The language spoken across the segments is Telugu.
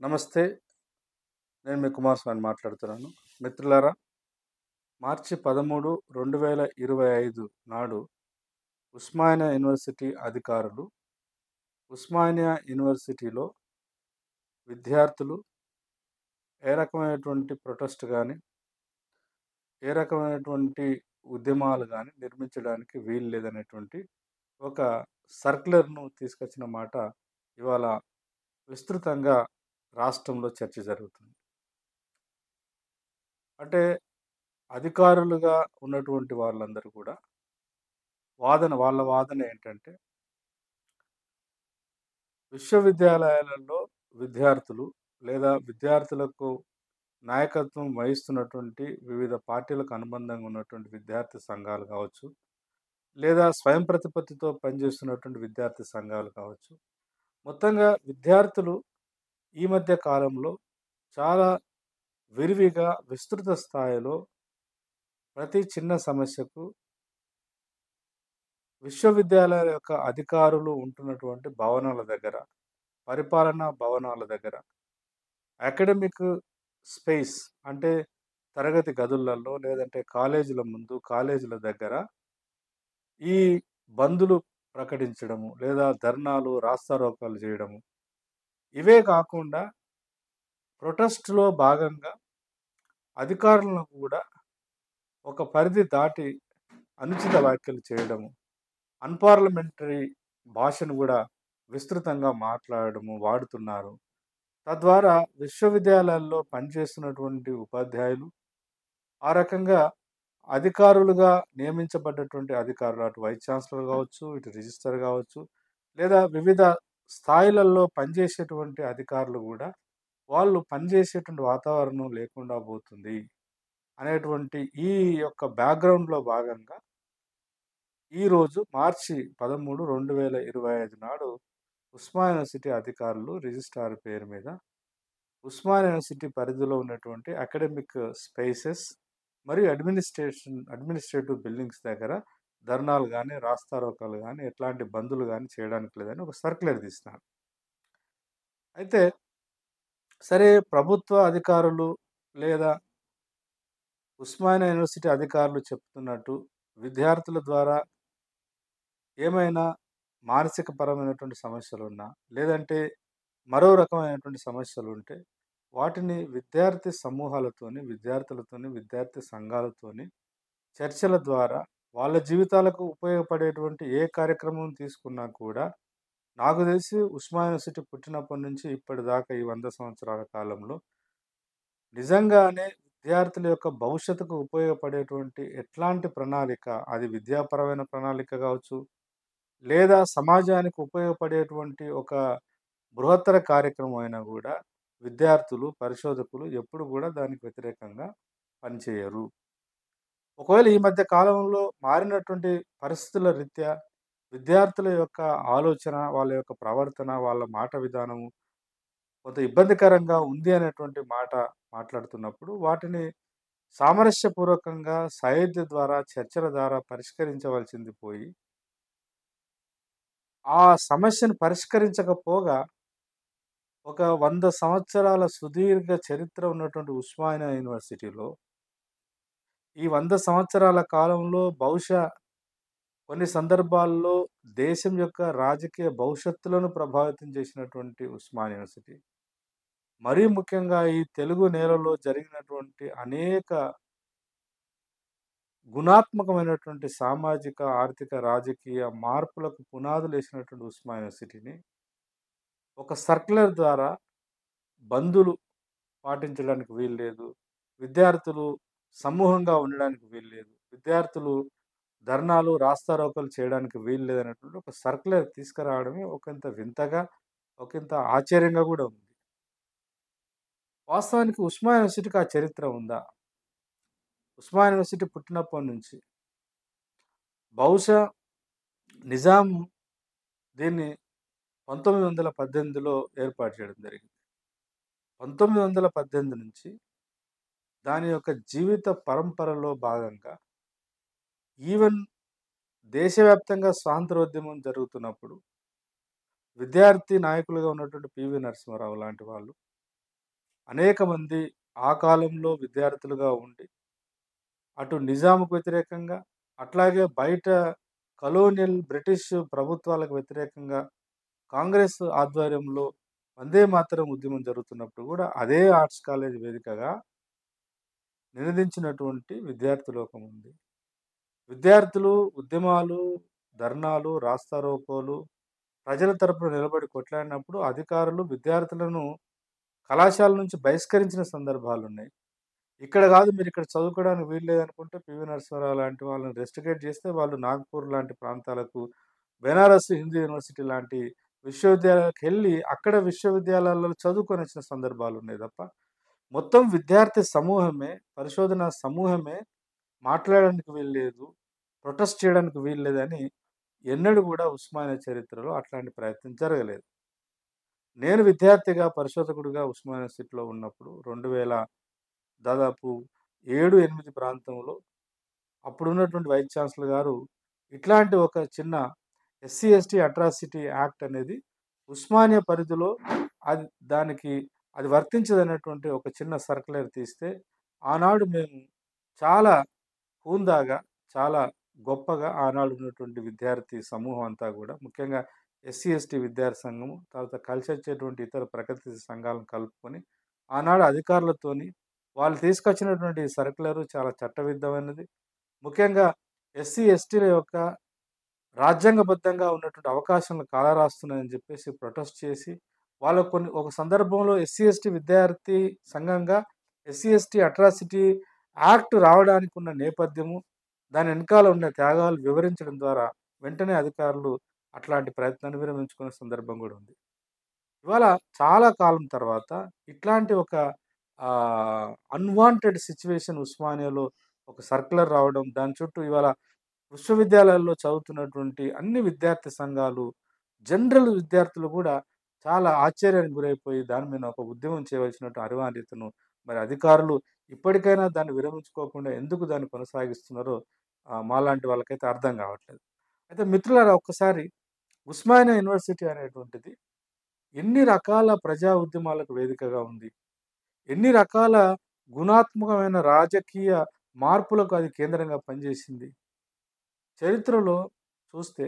నమస్తే. నేను మీ కుమారస్వామిని మాట్లాడుతున్నాను. మిత్రులారా, మార్చి 13, 2025 నాడు ఉస్మానియా యూనివర్సిటీ అధికారులు ఉస్మానియా యూనివర్సిటీలో విద్యార్థులు ఏ రకమైనటువంటి ప్రొటెస్ట్ గాని, ఏ రకమైనటువంటి ఉద్యమాలు గాని నిర్మించడానికి వీలు లేదనేటువంటి ఒక సర్క్యులర్‌ను తీసుకొచ్చిన మాట ఇవాళ విస్తృతంగా రాష్ట్రంలో చర్చ జరుగుతుంది. అంటే అధికారులుగా ఉన్నటువంటి వాళ్ళందరూ కూడా వాళ్ళ వాదన ఏంటంటే, విశ్వవిద్యాలయాలలో విద్యార్థులు లేదా విద్యార్థులకు నాయకత్వం వహిస్తున్నటువంటి వివిధ పార్టీలకు అనుబంధంగా ఉన్నటువంటి విద్యార్థి సంఘాలు కావచ్చు, లేదా స్వయం ప్రతిపత్తితో పనిచేస్తున్నటువంటి విద్యార్థి సంఘాలు కావచ్చు. మొత్తంగా విద్యార్థులు ఈ మధ్య కాలంలో చాలా విరివిగా విస్తృత స్థాయిలో ప్రతి చిన్న సమస్యకు విశ్వవిద్యాలయాల యొక్క అధికారులు ఉంటున్నటువంటి భవనాల దగ్గర, పరిపాలనా భవనాల దగ్గర, అకాడమిక్ స్పేస్ అంటే తరగతి గదులలో లేదంటే కాలేజీల ముందు, కాలేజీల దగ్గర ఈ బందులు ప్రకటించడము, లేదా ధర్నాలు, రాస్తారోకోలు చేయడము. ఇవే కాకుండా ప్రొటెస్ట్‌లో భాగంగా అధికారులను కూడా ఒక పరిధి దాటి అనుచిత వ్యాఖ్యలు చేయడము, అన్‌పార్లమెంటరీ భాషను గూడా విస్తృతంగా మాట్లాడడము, వాడుతున్నారు. తద్వారా విశ్వవిద్యాలయాల్లో పనిచేస్తున్నటువంటి ఉపాధ్యాయులు, ఆ రకంగా అధికారులుగా నియమించబడ్డటువంటి అధికారులు అటు వైస్ ఛాన్సలర్ గావచ్చు, ఇటు రిజిస్ట్రార్ గావచ్చు, లేదా వివిధ స్థాయిలలో పనిచేసేటువంటి అధికారులు గూడా, వాళ్ళు పనిచేసేటువంటి వాతావరణం లేకుండా పోతుంది అనేటువంటి ఈ యొక్క బ్యాక్‌గ్రౌండ్‌లో భాగంగా ఈరోజు మార్చి 13, 2025 నాడు ఉస్మానియా యూనివర్సిటీ అధికారులు రిజిస్ట్రార్ పేరు మీద ఉస్మానియా యూనివర్సిటీ పరిధిలో ఉన్నటువంటి అకాడమిక్ స్పేసెస్ మరియు అడ్మినిస్ట్రేటివ్ బిల్డింగ్స్ దగ్గర ధర్నాలు గాని, రాస్తారోకోలు గాని, ఎట్లాంటి బందులు గాని చేయడానికి లేదని ఒక సర్క్యులర్ తీసినారు. అయితే సరే, ప్రభుత్వ అధికారులు లేదా ఉస్మానియా యూనివర్సిటీ అధికారులు చెప్తున్నట్టు విద్యార్థుల ద్వారా ఏమైనా మానసిక పరమైనటువంటి సమస్యలున్నా, లేదంటే మరో రకమైనటువంటి సమస్యలుంటే, వాటిని విద్యార్థి సమూహాలతోని, విద్యార్థులతోని, విద్యార్థి సంఘాలతోని చర్చల ద్వారా వాళ్ళ జీవితాలకు ఉపయోగపడేటువంటి ఏ కార్యక్రమం తీసుకున్నా కూడా, నాకు తెలిసి ఉస్మానియా యూనివర్సిటీ పుట్టినప్పటి నుంచి ఇప్పటిదాకా ఈ 100 సంవత్సరాల కాలంలో నిజంగానే విద్యార్థుల యొక్క భవిష్యత్తుకు ఉపయోగపడేటువంటి ఎట్లాంటి ప్రణాళిక, అది విద్యాపరమైన ప్రణాళిక కావచ్చు, లేదా సమాజానికి ఉపయోగపడేటువంటి ఒక బృహత్తర కార్యక్రమం అయినా గూడా, విద్యార్థులు, పరిశోధకులు ఎప్పుడు గూడా దానికి వ్యతిరేకంగా పనిచేయరు. ఒకవేళ ఈ మధ్య కాలంలో మారినటువంటి పరిస్థితుల రీత్యా విద్యార్థుల యొక్క ఆలోచన, వాళ్ళ యొక్క ప్రవర్తన, వాళ్ళ మాట విధానము కొంత ఇబ్బందికరంగా ఉంది అనేటువంటి మాట మాట్లాడుతున్నప్పుడు, వాటిని సామరస్యపూర్వకంగా సయోధ్య ద్వారా, చర్చల ద్వారా పరిష్కరించవలసింది పోయి, ఆ సమస్యను పరిష్కరించకపోగా ఒక 100 సంవత్సరాల సుదీర్ఘ చరిత్ర ఉన్నటువంటి ఉస్మానియా యూనివర్సిటీలో, ఈ 100 సంవత్సరాల కాలంలో బహుశా కొన్ని సందర్భాల్లో దేశం యొక్క రాజకీయ భవిష్యత్తులను ప్రభావితం చేసినటువంటి ఉస్మానియా యూనివర్సిటీ, మరీ ముఖ్యంగా ఈ తెలుగు నేలలో జరిగినటువంటి అనేక గుణాత్మకమైనటువంటి సామాజిక, ఆర్థిక, రాజకీయ మార్పులకు పునాదులేసినటువంటి ఉస్మానియా యూనివర్సిటీని ఒక సర్క్యులర్ ద్వారా బందులు పాటించడానికి వీల్లేదు. విద్యార్థులు సమూహంగా ఉండడానికి వీల్లేదు. విద్యార్థులు ధర్నాలు, రాస్తారోకోలు చేయడానికి వీల్లేదనేటువంటి ఒక సర్క్యులర్ తీసుకురావడమే ఒకంత వింతగా, ఒకంత ఆశ్చర్యంగా గూడా ఉంది. వాస్తవానికి ఉస్మానియా యూనివర్సిటీకి ఆ చరిత్ర ఉందా? ఉస్మానియా యూనివర్సిటీ పుట్టినప్పటి నుంచి బహుశా నిజాం దీన్ని 1918లో ఏర్పాటు చేయడం జరిగింది. 1918 నుంచి దాని యొక్క జీవిత పరంపరలో భాగంగా ఈవెన్ దేశవ్యాప్తంగా స్వాతంత్రోద్యమం జరుగుతున్నప్పుడు విద్యార్థి నాయకులుగా ఉన్నటువంటి పివి నరసింహారావు లాంటి వాళ్ళు, అనేక మంది ఆ కాలంలో విద్యార్థులుగా ఉండి, అటు నిజాంకు వ్యతిరేకంగా, అట్లాగే బయట కలోనియల్ బ్రిటిష్ ప్రభుత్వాలకు వ్యతిరేకంగా కాంగ్రెస్ ఆధ్వర్యంలో వందే మాతరం ఉద్యమం జరుగుతున్నప్పుడు గూడా అదే ఆర్ట్స్ కాలేజ్ వేదికగా నినదించినటువంటి విద్యార్థి లోకం ఉంది. విద్యార్థులు ఉద్యమాలు, ధర్నాలు, రాస్తారోకోలు ప్రజల తరపున నిలబడి కొట్లాడినప్పుడు అధికారులు విద్యార్థులను కళాశాల నుంచి బహిష్కరించిన సందర్భాలున్నాయి. ఇక్కడ గాదు మీరిక్కడ చదువుకోవడానికి వీల్లేదనుకుంటే పివి నరసింహారావు లాంటి వాళ్ళని రెస్ట్రికేట్ చేస్తే వాళ్ళు నాగ్‌పూర్ లాంటి ప్రాంతాలకు, బెనారస్ హిందూ యూనివర్సిటీ లాంటి విశ్వవిద్యాలయాలకెళ్ళి అక్కడ విశ్వవిద్యాలయాలలో చదువుకొనొచ్చిన సందర్భాలున్నాయి తప్ప, మొత్తం విద్యార్థి సమూహమే, పరిశోధనా సమూహమే మాట్లాడడానికి వీల్లేదు, ప్రొటెస్ట్ చేయడానికి వీల్లేదని ఎన్నడూ గూడా ఉస్మానియా చరిత్రలో అట్లాంటి ప్రయత్నం జరగలేదు. నేను విద్యార్థిగా, పరిశోధకుడిగా ఉస్మానియా యూనివర్సిటీలో ఉన్నప్పుడు 2000 దాదాపు 7, 8 ప్రాంతంలో అప్పుడున్నటువంటి వైస్ ఛాన్సలర్ గారు ఇట్లాంటి ఒక చిన్న ఎస్సీ, ఎస్టీ అట్రాసిటీ యాక్ట్ అనేది ఉస్మానియా పరిధిలో అది దానికి అది వర్తించదనేటువంటి ఒక చిన్న సర్క్యులర్ తీస్తే, ఆనాడు మేము చాలా హుందాగా, చాలా గొప్పగా ఆనాడు ఉన్నటువంటి విద్యార్థి సమూహం అంతా గూడా, ముఖ్యంగా ఎస్సీ, ఎస్టీ విద్యార్థి సంఘము, తర్వాత కలిసొచ్చేటువంటి ఇతర ప్రగతి సంఘాలను కలుపుకొని, ఆనాడు అధికారులతోని వాళ్ళు తీసుకొచ్చినటువంటి సర్క్యులర్ చాలా చట్టవిరుద్ధమైనది. ముఖ్యంగా ఎస్సీ, ఎస్టీల యొక్క రాజ్యాంగబద్ధంగా ఉన్నటువంటి అవకాశాలను కాలరాస్తున్నాయని జెప్పేసి ప్రొటెస్ట్ చేసి, వాళ్ళకు కొన్ని ఒక సందర్భంలో ఎస్సీ, ఎస్టీ విద్యార్థి సంఘంగా ఎస్సీ, ఎస్టీ అట్రాసిటీ యాక్ట్ రావడానికున్న నేపథ్యము, దాని వెనకాల ఉన్న త్యాగాలు వివరించడం ద్వారా వెంటనే అధికారులు అట్లాంటి ప్రయత్నాన్ని విరమించుకునే సందర్భం గూడా ఉంది. ఇవాళ చాలా కాలం తర్వాత ఇట్లాంటి ఒక అన్‌వాంటెడ్ సిట్యుయేషన్ ఉస్మానియాలో ఒక సర్క్యులర్ రావడం, దాని చుట్టూ ఇవాళ విశ్వవిద్యాలయాల్లో చదువుతున్నటువంటి అన్ని విద్యార్థి సంఘాలు, జనరల్ విద్యార్థులు గూడా చాలా ఆశ్చర్యానికి గురైపోయి దాని మీద ఒక ఉద్యమం చేయవలసినట్టు అనివార్యతను మరి అధికారులు ఇప్పటికైనా దాన్ని విరమించుకోకుండా ఎందుకు దాన్ని కొనసాగిస్తున్నారో మాలాంటి వాళ్ళకైతే అర్థం గావట్లేదు. అయితే మిత్రులారా ఒక్కసారి ఉస్మానియా యూనివర్సిటీ అనేటువంటిది ఎన్ని రకాల ప్రజా ఉద్యమాలకు వేదికగా ఉంది. ఎన్ని రకాల గుణాత్మకమైన రాజకీయ మార్పులకు అది కేంద్రంగా పనిచేసింది. చరిత్రలో చూస్తే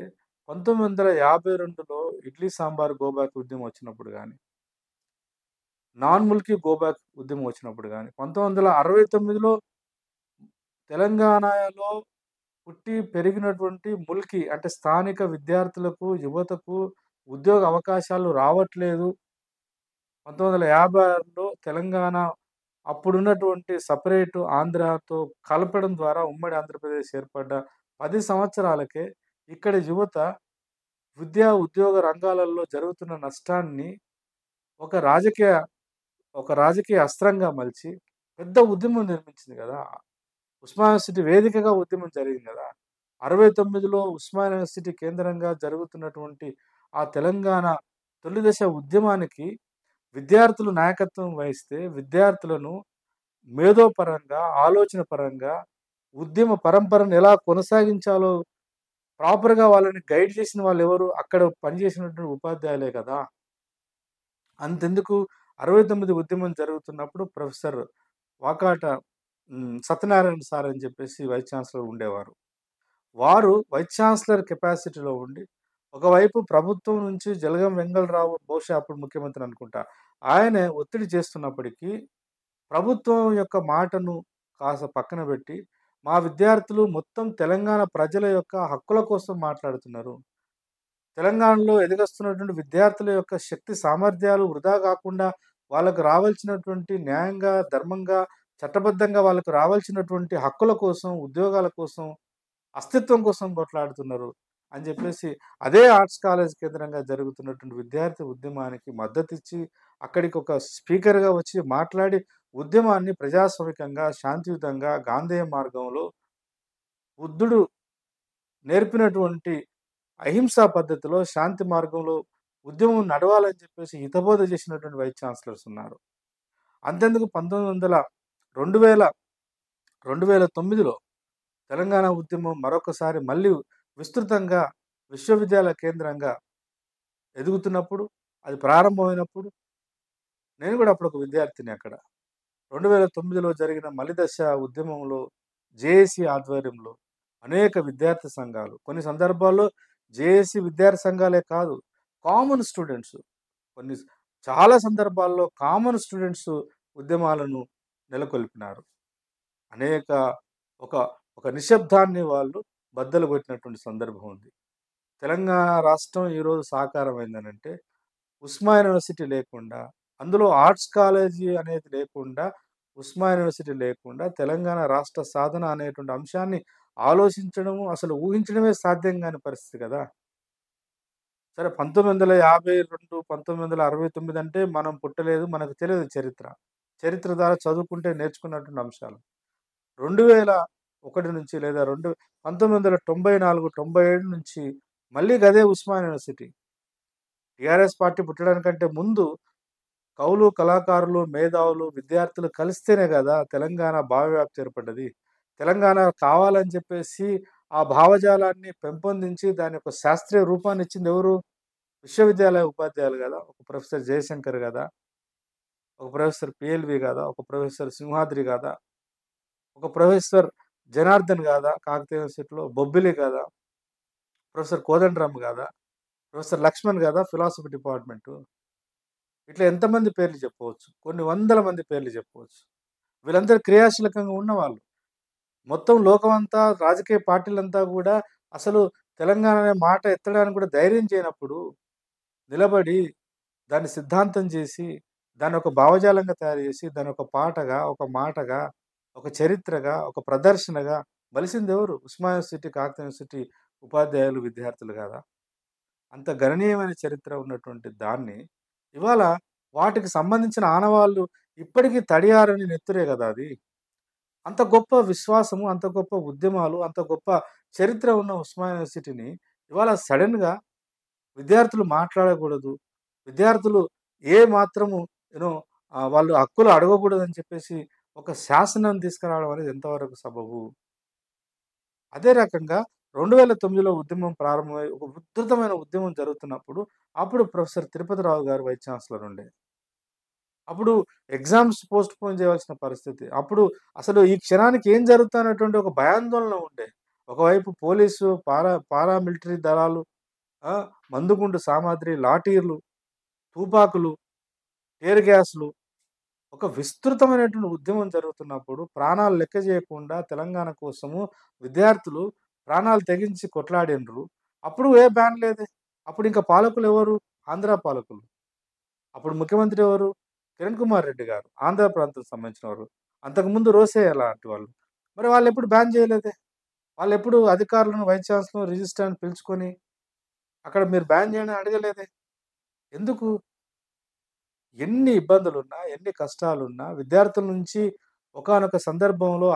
1952లో ఇడ్లీ సాంబార్ గో బ్యాక్ ఉద్యమం వచ్చినప్పుడు గాని, నాన్ ముల్కీ గో బ్యాక్ ఉద్యమం వచ్చినప్పుడు గాని, 1969లో తెలంగాణలో పుట్టి పెరిగినటువంటి ముల్కీ అంటే స్థానిక విద్యార్థులకు, యువతకు ఉద్యోగ అవకాశాలు రావట్లేదు. 1956లో తెలంగాణ అప్పుడున్నటువంటి సెపరేట్ ఆంధ్రాతో కలపడం ద్వారా ఉమ్మడి ఆంధ్రప్రదేశ్ ఏర్పడ్డ 10 సంవత్సరాలకే ఇక్కడి యువత విద్యా, ఉద్యోగ రంగాలలో జరుగుతున్న నష్టాన్ని ఒక రాజకీయ ఒక రాజకీయ అస్త్రంగా మలిచి పెద్ద ఉద్యమం నిర్మించింది గదా! ఉస్మానియా యూనివర్సిటీ వేదికగా ఉద్యమం జరిగింది గదా! 69లో ఉస్మానియా యూనివర్సిటీ కేంద్రంగా జరుగుతున్నటువంటి ఆ తెలంగాణ తొలి దశ ఉద్యమానికి విద్యార్థులు నాయకత్వం వహిస్తే, విద్యార్థులను మేధోపరంగా, ఆలోచన పరంగా, ఉద్యమ పరంపరను ఎలా కొనసాగించాలో ప్రాపర్‌గా వాళ్ళని గైడ్ చేసిన వాళ్ళెవరు? అక్కడ పనిచేసినటువంటి ఉపాధ్యాయులే కదా! అంతెందుకు 69 ఉద్యమం జరుగుతున్నప్పుడు ప్రొఫెసర్ వాకాట సత్యనారాయణ సార్ అని చెప్పేసి వైస్ ఛాన్సలర్ ఉండేవారు. వారు వైస్ ఛాన్సలర్ కెపాసిటీలో ఉండి, ఒకవైపు ప్రభుత్వం నుంచి జలగం వెంగళరావు బహుశా అప్పుడు ముఖ్యమంత్రి అనుకుంటా. ఆయనే ఒత్తిడి చేస్తున్నప్పటికీ, ప్రభుత్వం యొక్క మాటను కాస్త పక్కన బెట్టి, మా విద్యార్థులు మొత్తం తెలంగాణ ప్రజల యొక్క హక్కుల కోసం మాట్లాడుతున్నారు. తెలంగాణలో ఎదిగొస్తున్నటువంటి విద్యార్థుల యొక్క శక్తి సామర్థ్యాలు వృధా గాకుండా, వాళ్ళకు రావాల్సినటువంటి న్యాయంగా, ధర్మంగా, చట్టబద్ధంగా వాళ్ళకు రావాల్సినటువంటి హక్కుల కోసం, ఉద్యోగాల కోసం, అస్తిత్వం కోసం కొట్లాడుతున్నారు అని జెప్పేసి, అదే ఆర్ట్స్ కాలేజ్ కేంద్రంగా జరుగుతున్నటువంటి విద్యార్థి ఉద్యమానికి మద్దతిచ్చి, అక్కడికొక స్పీకర్‌గా వచ్చి మాట్లాడి, ఉద్యమాన్ని ప్రజాస్వామికంగా, శాంతియుతంగా, గాంధేయ మార్గంలో బుద్ధుడు నేర్పినటువంటి అహింసా పద్ధతిలో, శాంతి మార్గంలో ఉద్యమం నడవాలని చెప్పేసి హితబోధ చేసినటువంటి వైస్ ఛాన్సలర్స్ ఉన్నారు. అంతెందుకు 2000 2009లో తెలంగాణ ఉద్యమం మరొకసారి మళ్ళీ విస్తృతంగా విశ్వవిద్యాలయ కేంద్రంగా ఎదుగుతున్నప్పుడు, అది ప్రారంభమైనప్పుడు నేను గూడా అప్పుడొక విద్యార్థిని అక్కడ. 2009లో జరిగిన మలిదశ ఉద్యమంలో జేఏసీ ఆధ్వర్యంలో అనేక విద్యార్థి సంఘాలు, కొన్ని సందర్భాల్లో జేఏసీ విద్యార్థి సంఘాలే కాదు, కామన్ స్టూడెంట్స్ కొన్ని చాలా సందర్భాల్లో కామన్ స్టూడెంట్స్ ఉద్యమాలను నెలకొల్పినారు. అనేక ఒక ఒక నిశ్శబ్దాన్ని వాళ్ళు బద్దలు కొట్టినటువంటి సందర్భం ఉంది. తెలంగాణ రాష్ట్రం ఈరోజు సాకారమైందనంటే ఉస్మానియా యూనివర్సిటీ లేకుండా, అందులో ఆర్ట్స్ కాలేజీ అనేది లేకుండా, ఉస్మానియా యూనివర్సిటీ లేకుండా తెలంగాణ రాష్ట్ర సాధన అనేటువంటి అంశాన్ని ఆలోచించడము, అసలు ఊహించడమే సాధ్యం గాని పరిస్థితి కదా! సరే 1952, 1969 అంటే మనం పుట్టలేదు. మనకు తెలియదు చరిత్ర. చరిత్ర ద్వారా చదువుకుంటే నేర్చుకున్నటువంటి అంశాలు. 2001 నుంచి లేదా 1994, 97 నుంచి మళ్ళీ గదే ఉస్మానియా యూనివర్సిటీ. టీఆర్ఎస్ పార్టీ పుట్టడానికంటే ముందు కవులు, కళాకారులు, మేధావులు, విద్యార్థులు కలిస్తేనే గదా తెలంగాణ భావవ్యాప్తి ఏర్పడ్డది. తెలంగాణ కావాలని చెప్పేసి ఆ భావజాలాన్ని పెంపొందించి దాని యొక్క శాస్త్రీయ రూపాన్నిచ్చింది ఎవరు? విశ్వవిద్యాలయ ఉపాధ్యాయులు గదా! ఒక ప్రొఫెసర్ జయశంకర్ గదా! ఒక ప్రొఫెసర్ పిఎల్‌వి గాదా! ఒక ప్రొఫెసర్ సింహాద్రి గాదా! ఒక ప్రొఫెసర్ జనార్దన్ గాదా! కాకతీయ యూనివర్సిటీలో బొబ్బిలి గాదా! ప్రొఫెసర్ కోదండరామ్ గాదా! ప్రొఫెసర్ లక్ష్మణ్ గాదా! Philosophy department. ఇట్లా ఎంతమంది పేర్లు చెప్పవచ్చు. కొన్ని వందల మంది పేర్లు చెప్పవచ్చు. వీళ్ళందరూ క్రియాశీలకంగా ఉన్నవాళ్ళు. మొత్తం లోకమంతా రాజకీయ పార్టీలంతా గూడా అసలు తెలంగాణ అనే మాట ఎత్తడానికి కూడా ధైర్యం చేయనప్పుడు నిలబడి, దాన్ని సిద్ధాంతం చేసి, దాన్ని ఒక భావజాలంగా తయారు చేసి, దాన్ని ఒక పాటగా, ఒక మాటగా, ఒక చరిత్రగా, ఒక ప్రదర్శనగా మలిసిందెవరు? ఉస్మానియా యూనివర్సిటీ, కాకతీయ యూనివర్సిటీ ఉపాధ్యాయులు, విద్యార్థులు గాదా! అంత గణనీయమైన చరిత్ర ఉన్నటువంటి దాన్ని, ఇవాళ వాటికి సంబంధించిన ఆనవాళ్ళు ఇప్పటికి తడియారని నెత్తురే గదా అది. అంత గొప్ప విశ్వాసము, అంత గొప్ప ఉద్యమాలు, అంత గొప్ప చరిత్ర ఉన్న ఉస్మానియా యూనివర్సిటీని ఇవాళ సడెన్‌గా విద్యార్థులు మాట్లాడకూడదు. విద్యార్థులు ఏ మాత్రము వాళ్ళు హక్కులు అడగకూడదని చెప్పేసి ఒక శాసనం తీసుకురావడం అనేది ఎంతవరకు సబబు? అదే రకంగా 2009లో ఉద్యమం ప్రారంభమై ఒక ఉధృతమైన ఉద్యమం జరుగుతున్నప్పుడు, అప్పుడు ప్రొఫెసర్ తిరుపతిరావు గారు వైస్ ఛాన్సలర్ ఉండే. అప్పుడు ఎగ్జామ్స్ పోస్ట్‌పోన్ చేయాల్సిన పరిస్థితి. అప్పుడు అసలు ఈ క్షణానికి ఏం జరుగుతానటువంటి ఒక భయాందోళన ఉండే. ఒకవైపు పోలీసు, పారామిలిటరీ దళాలు, ఆ! మందుగుండు సామాగ్రి, లాఠీలు, తుపాకులు, టియర్ గ్యాస్‌లు, ఒక విస్తృతమైనటువంటి ఉద్యమం జరుగుతున్నప్పుడు ప్రాణాలు లెక్క చేయకుండా తెలంగాణ కోసము విద్యార్థులు ప్రాణాలు తెగించి కొట్లాడిండ్రు. అప్పుడు ఏ బ్యాన్ లేదే. అప్పుడు ఇంకా పాలకులెవరు? ఆంధ్ర పాలకులు. అప్పుడు ముఖ్యమంత్రి ఎవరు? కిరణ్ కుమార్ రెడ్డి గారు. ఆంధ్ర ప్రాంతానికి సంబంధించినవారు. అంతకుముందు రోసయ్య లాంటి వాళ్ళు. మరి వాళ్ళెప్పుడు బ్యాన్ చేయలేదే. వాళ్ళెప్పుడు అధికారులను, వైస్ ఛాన్సలర్‌ను, రిజిస్ట్రార్‌ని పిలుచుకొని అక్కడ మీరు బ్యాన్ చేయండి అని అడగలేదే. ఎందుకు? ఎన్ని ఇబ్బందులున్నా, ఎన్ని కష్టాలున్నా విద్యార్థుల నుంచి ఒకానొక సందర్భంలో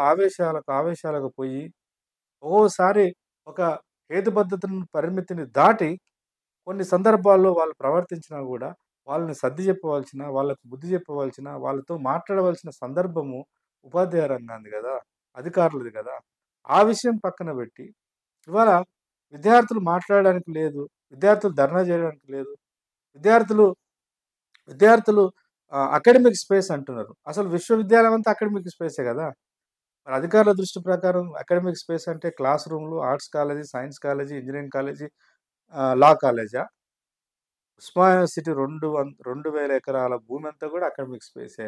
ఆవేశాలకు పోయి ఒక్కోసారి ఒక హేతుబద్ధతను పరిమితిని దాటి కొన్ని సందర్భాల్లో వాళ్ళు ప్రవర్తించినా గూడా, వాళ్ళని సర్ది చెప్పవలసిన, వాళ్ళకి బుద్ధి చెప్పవలసిన, వాళ్ళతో మాట్లాడవలసిన సందర్భము ఉపాధ్యాయ రంగానిది గదా! అధికారులది గదా! ఆ విషయం పక్కన బెట్టి, ఇవాళ విద్యార్థులు మాట్లాడడానికి లేదు. విద్యార్థులు ధర్నా జేయడానికి లేదు. విద్యార్థులు విద్యార్థులు అకాడమిక్ స్పేస్ అంటున్నారు. అసలు విశ్వవిద్యాలయం అంతా అకాడమిక్ స్పేసే గదా! మరి అధికారుల దృష్టి ప్రకారం అకాడమిక్ స్పేస్ అంటే క్లాస్ రూమ్‌లు, arts college, science college, engineering college, law కాలేజా? ఉస్మానియా యూనివర్సిటీ 2000 ఎకరాల భూమంతా గూడా అకాడమిక్ స్పేసే.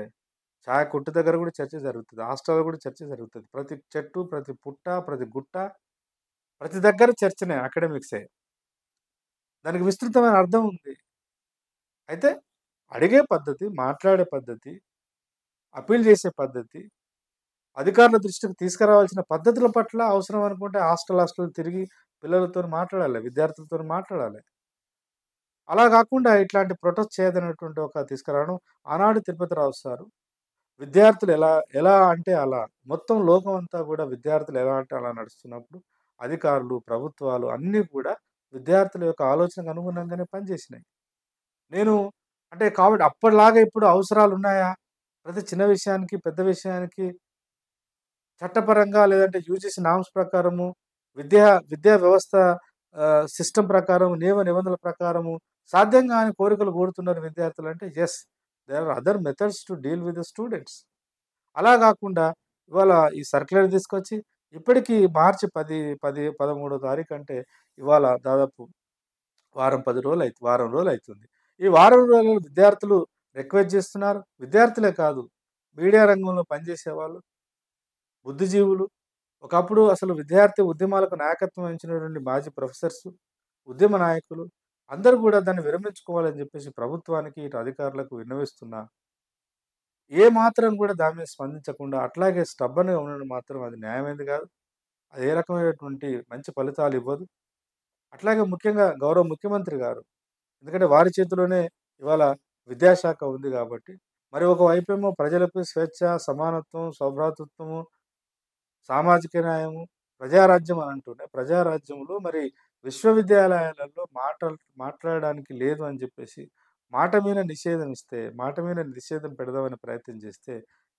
చాయ కొట్టు దగ్గర గూడా చర్చ జరుగుతది. హాస్టల్‌లో గూడా చర్చ జరుగుతది. ప్రతి చెట్టు, ప్రతి పుట్ట, ప్రతి గుట్ట, ప్రతి దగ్గర చర్చనే అకాడమిక్సే. దానికి విస్తృతమైన అర్థం ఉంది. అయితే అడిగే పద్ధతి, మాట్లాడే పద్ధతి, అప్పీల్ చేసే పద్ధతి, అధికారుల దృష్టికి తీసుకురావాల్సిన పద్ధతుల పట్ల అవసరం అనుకుంటే హాస్టల్ తిరిగి పిల్లలతోని మాట్లాడాలి. విద్యార్థులతోని మాట్లాడాలి. అలా గాకుండా ఇట్లాంటి ప్రొటెస్ట్ చేయదనేటువంటి ఒక తీసుకురావడం ఆనాడు తిరుపతిరావు సారు విద్యార్థులు ఎలా ఎలా అంటే అలా మొత్తం లోకం అంతా గూడా విద్యార్థులు ఎలా అంటే అలా నడుస్తున్నప్పుడు అధికారులు, ప్రభుత్వాలు అన్నీ కూడా విద్యార్థుల యొక్క ఆలోచనకు అనుగుణంగానే పనిచేసినాయి. నేను అంటే కాబట్టి అప్పటిలాగా ఇప్పుడు అవసరాలున్నాయా? ప్రతి చిన్న విషయానికి, పెద్ద విషయానికి చట్టపరంగా లేదంటే యూజీసీ నార్మ్స్ ప్రకారము విద్యా విద్యా వ్యవస్థ సిస్టమ్ ప్రకారం నియమ నిబంధనల ప్రకారము సాధ్యం గాని కోరికలు కోరుతున్నారు విద్యార్థులంటే yes. There are other methods to deal with the students. అలా గాకుండా ఇవాళ ఈ సర్క్యులర్ తీసుకొచ్చి ఇప్పటికి మార్చి 13 తారీఖంటే ఇవాళ దాదాపు వారం రోజులైతుంది. ఈ వారం రోజులు విద్యార్థులు రిక్వెస్ట్ జేస్తున్నారు. విద్యార్థులే కాదు, మీడియా రంగంలో పనిజేసేవాళ్ళు, బుద్ధిజీవులు, ఒకప్పుడు అసలు విద్యార్థి ఉద్యమాలకు నాయకత్వం వహించినటువంటి మాజీ ప్రొఫెసర్సు, ఉద్యమ నాయకులు అందరూ గూడా దాన్ని విరమించుకోవాలని జెప్పేసి ప్రభుత్వానికి, ఇటు అధికారులకు విన్నవిస్తున్నా, ఏ మాత్రం గూడా దాని మీద స్పందించకుండా అట్లాగే స్టబ్బర్న్‌గా ఉండడం మాత్రం అది న్యాయమైనది గాదు. అది ఏ రకమైనటువంటి మంచి ఫలితాలివ్వదు. అట్లాగే ముఖ్యంగా గౌరవ ముఖ్యమంత్రి గారు, ఎందుకంటే వారి చేతిలోనే ఇవాళ విద్యాశాఖ ఉంది గాబట్టి, మరి ఒక వైపేమో ప్రజలకు స్వేచ్ఛ, సమానత్వం, సౌభ్రాతృత్వము, సామాజిక న్యాయము, ప్రజారాజ్యం అని అంటూనే, ప్రజారాజ్యంలో మరి విశ్వవిద్యాలయాలలో మాట్లాడడానికి లేదు అని జెప్పేసి మాట మీద నిషేధం ఇస్తే, మాట మీద నిషేధం పెడదామని ప్రయత్నం చేస్తే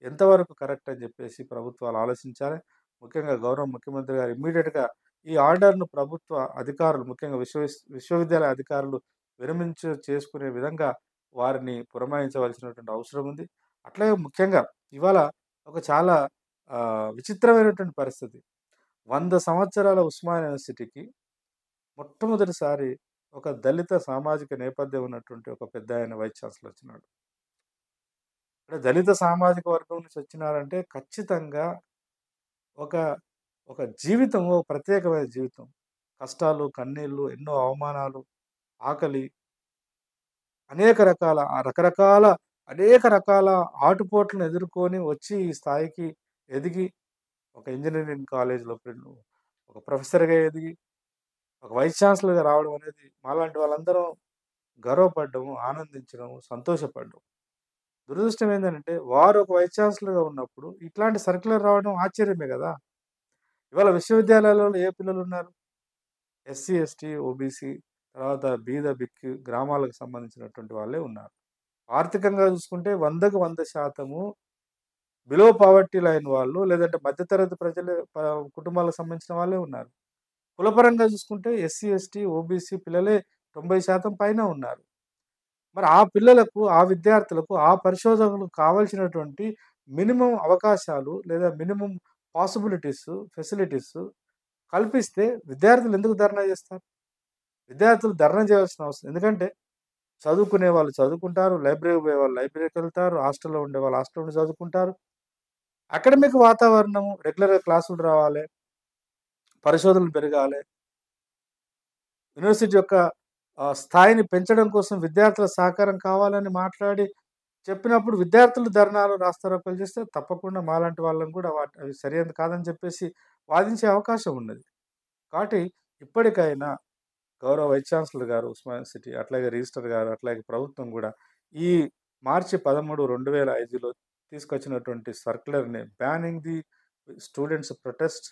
ఎంతవరకు కరెక్ట్ అని జెప్పేసి ప్రభుత్వాలు ఆలోచించాలి. ముఖ్యంగా గౌరవ ముఖ్యమంత్రి గారు ఇమ్మీడియేట్‌గా ఈ ఆర్డర్‌ను ప్రభుత్వ అధికారులు, ముఖ్యంగా విశ్వవిద్యాలయ అధికారులు చేసుకునే విధంగా వారిని పురమాయించవలసినటువంటి అవసరం ఉంది. అట్లాగే ముఖ్యంగా ఇవాళ ఒక చాలా విచిత్రమైనటువంటి పరిస్థితి. 100 సంవత్సరాల ఉస్మానియా యూనివర్సిటీకి మొట్టమొదటిసారి ఒక దళిత సామాజిక నేపథ్యం ఉన్నటువంటి ఒక పెద్దాయన వైస్ ఛాన్సలర్ వచ్చినాడు. అంటే దళిత సామాజిక వర్గం నుంచి వచ్చినారంటే ఖచ్చితంగా ఒక ఒక జీవితం, ఓ ప్రత్యేకమైన జీవితం. కష్టాలు, కన్నీళ్ళు, ఎన్నో అవమానాలు, ఆకలి, రకరకాల అనేక రకాల ఆటుపోట్లను ఎదుర్కొని వచ్చి ఈ స్థాయికి ఎదిగి, ఒక ఇంజినీరింగ్ కాలేజ్‌లో ఒక ప్రొఫెసర్‌గా ఎదిగి, ఒక వైస్ ఛాన్సలర్‌గా రావడం అనేది మాలాంటి వాళ్ళందరం గర్వపడ్డము, ఆనందించడము, సంతోషపడ్డాం. దురదృష్టం ఏందనంటే వారు ఒక వైస్ ఛాన్సలర్‌గా ఉన్నప్పుడు ఇట్లాంటి సర్క్యులర్ రావడం ఆశ్చర్యమే గదా! ఇవాళ విశ్వవిద్యాలయాలలో ఏ పిల్లలున్నారు? ఎస్సీ, ఎస్టీ, ఓబీసీ, తర్వాత బీద, బిక్కు గ్రామాలకు సంబంధించినటువంటి వాళ్ళే ఉన్నారు. ఆర్థికంగా చూసుకుంటే 100కి 100% బిలో పావర్టీ లైన్ వాళ్ళు, లేదంటే మధ్య తరగతి ప్రజలే, కుటుంబాలకు సంబంధించిన వాళ్ళే ఉన్నారు. కులపరంగా చూసుకుంటే ఎస్సీ, ఎస్టీ, ఓబీసీ పిల్లలే 90% పైన ఉన్నారు. మరి ఆ పిల్లలకు, ఆ విద్యార్థులకు, ఆ పరిశోధకులకు కావాల్సినటువంటి మినిమమ్ అవకాశాలు లేదా మినిమమ్ పాసిబిలిటీస్, ఫెసిలిటీస్ కల్పిస్తే విద్యార్థులు ఎందుకు ధర్నా చేస్తారు? విద్యార్థులు ధర్నా చేయాల్సిన అవసరం, ఎందుకంటే చదువుకునే వాళ్ళు చదువుకుంటారు, లైబ్రరీకి పోయేవాళ్ళు లైబ్రరీకెళ్తారు, హాస్టల్‌లో ఉండేవాళ్ళు హాస్టల్‌లో ఉండి చదువుకుంటారు. అకాడమిక్ వాతావరణం రెగ్యులర్‌గా క్లాసులు రావాలె, పరిశోధనలు పెరగాలె. యూనివర్సిటీ యొక్క స్థాయిని పెంచడం కోసం విద్యార్థుల సహకారం కావాలని మాట్లాడి చెప్పినప్పుడు విద్యార్థులు ధర్నాలు, రాస్తారోకోలు చేస్తే తప్పకుండా మాలాంటి వాళ్ళని కూడా అవి సరైనది కాదని చెప్పేసి వాదించే అవకాశం ఉన్నది. కాబట్టి ఇప్పటికైనా గౌరవ వైస్ ఛాన్సలర్ గారు ఉస్మానియా యూనివర్సిటీ, అట్లాగే రిజిస్ట్రార్ గారు, అట్లాగే ప్రభుత్వం గూడా ఈ మార్చి 13, 2005లో తీసుకొచ్చినటువంటి సర్క్యులర్‌ని banning the students protest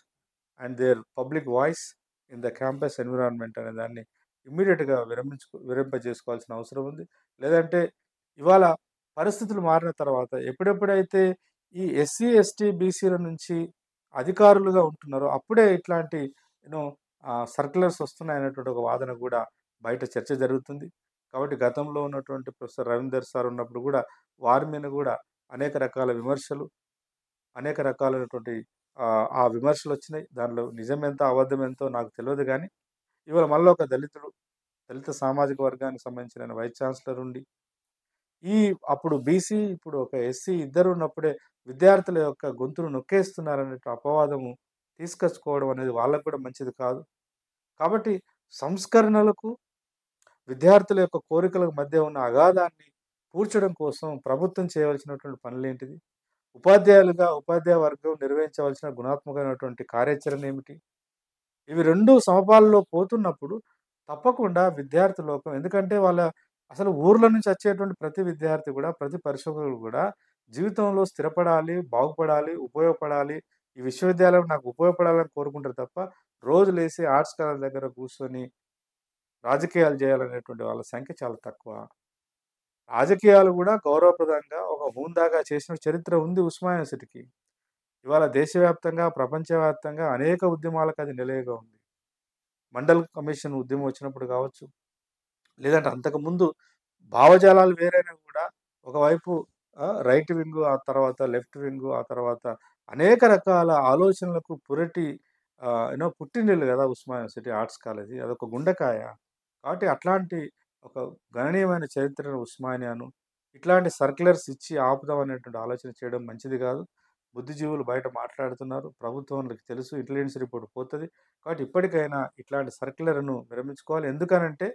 and their public voice in the campus environment అనే దాన్ని ఇమ్మీడియేట్‌గా విరమింపజేసుకోవాల్సిన అవసరం ఉంది. లేదంటే ఇవాళ పరిస్థితులు మారిన తర్వాత ఎప్పుడెప్పుడైతే ఈ ఎస్సీ, ఎస్టీ, బీసీల నుంచి అధికారులుగా ఉంటున్నారో అప్పుడే ఇట్లాంటి యూనో సర్క్యులర్స్ వస్తున్నాయనేటువంటి ఒక వాదన గూడా బయట చర్చ జరుగుతుంది. కాబట్టి గతంలో ఉన్నటువంటి ప్రొఫెసర్ రవీందర్ సార్ ఉన్నప్పుడు గూడా వారి మీద గూడా అనేక రకాల విమర్శలు, అనేక రకాలైనటువంటి ఆ విమర్శలొచ్చినాయి. దానిలో నిజమెంతో, అబద్ధమెంతో నాకు తెలవదు గానీ, ఇవాళ మళ్ళా ఒక దళిత సామాజిక వర్గానికి సంబంధించిన వైస్ ఛాన్సలర్ ఉండి, అప్పుడు బీసీ, ఇప్పుడు ఒక ఎస్సీ ఇద్దరు ఉన్నప్పుడే విద్యార్థుల యొక్క గొంతును నొక్కేస్తున్నారనే అపవాదము తీసుకొచ్చుకోవడం అనేది వాళ్ళకి కూడా మంచిది కాదు. కాబట్టి సంస్కరణలకు, విద్యార్థుల యొక్క కోరికలకు మధ్య ఉన్న అగాధాన్ని పూడ్చడం కోసం ప్రభుత్వం చేయవలసినటువంటి పనులేంటిది? ఉపాధ్యాయ వర్గం నిర్వహించవలసిన గుణాత్మకమైనటువంటి కార్యాచరణ ఏమిటి? ఇవి 2 సమపాల్లో పోతున్నప్పుడు తప్పకుండా విద్యార్థి లోకం, ఎందుకంటే అసలు ఊర్ల నుంచి వచ్చేటువంటి ప్రతి విద్యార్థి గూడా, ప్రతి పరిశోధకుడు గూడా జీవితంలో స్థిరపడాలి, బాగుపడాలి, ఉపయోగపడాలి. ఈ విశ్వవిద్యాలయం నాకు ఉపయోగపడాలని కోరుకుంటారు తప్ప, రోజు లేసి ఆర్ట్స్ కాలేజ్ దగ్గర కూర్చొని రాజకీయాలు చేయాలనేటువంటి వాళ్ళ సంఖ్య చాలా తక్కువ. రాజకీయాలు గూడా గౌరవప్రదంగా, ఒక హుందాగా చేసిన చరిత్ర ఉంది ఉస్మానియా యూనివర్సిటీకి. ఇవాళ దేశవ్యాప్తంగా, ప్రపంచవ్యాప్తంగా అనేక ఉద్యమాలకు అది నిలయంగా ఉంది. మండల్ కమిషన్ ఉద్యమం వచ్చినప్పుడు కావచ్చు, లేదంటే అంతకుముందు భావజాలాలు వేరైనా గూడా ఒకవైపు రైట్ వింగు, ఆ తర్వాత లెఫ్ట్ వింగు, ఆ తర్వాత అనేక రకాల ఆలోచనలకు పుట్టినిల్లు గదా! Osmania university arts college. అదొక గుండెకాయ. కాబట్టి అట్లాంటి ఒక గణనీయమైన చరిత్రను ఉస్మానియాను ఇట్లాంటి సర్క్యులర్స్ ఇచ్చి ఆపుదాం అనేటువంటి ఆలోచన చేయడం మంచిది గాదు. బుద్ధిజీవులు బయట మాట్లాడుతున్నారు. ప్రభుత్వానికి తెలుసు ఇంటెలిజెన్స్ రిపోర్ట్ పోతది. కాబట్టి ఇప్పటికైనా ఇట్లాంటి సర్క్యులర్‌ను విరమించుకోవాలి. ఎందుకనంటే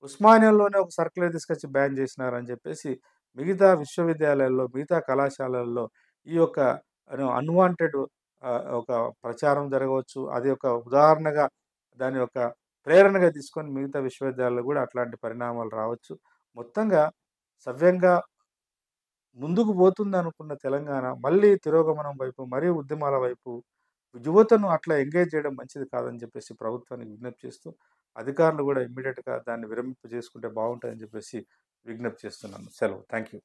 ఉస్మానియాలోనే ఒక సర్క్యులర్ తీసుకొచ్చి బ్యాన్ జేసినారని జెప్పేసి మిగతా విశ్వవిద్యాలయాల్లో, మిగతా కళాశాలల్లో ఈ యొక్క అన్‌వాంటెడ్ ఒక ప్రచారం జరగవచ్చు. అది ఒక ఉదాహరణగా దాని యొక్క ప్రేరణగా తీసుకొని మిగతా విశ్వవిద్యాలయాల్లో గూడా అట్లాంటి పరిణామాలు రావచ్చు. మొత్తంగా సవ్యంగా ముందుకు పోతుందనుకున్న తెలంగాణ మళ్ళీ తిరోగమనం వైపు, మరీ ఉద్యమాల వైపు యువతను అట్లా ఎంగేజ్ చేయడం మంచిది కాదని చెప్పేసి ప్రభుత్వానికి విజ్ఞప్తి చేస్తూ, అధికారులు గూడా ఇమ్మీడియేట్‌గా దాన్ని విరమింపజేసుకుంటే బావుంటదని చెప్పేసి విజ్ఞప్తి చేస్తున్నాను. సెలవు. Thank you.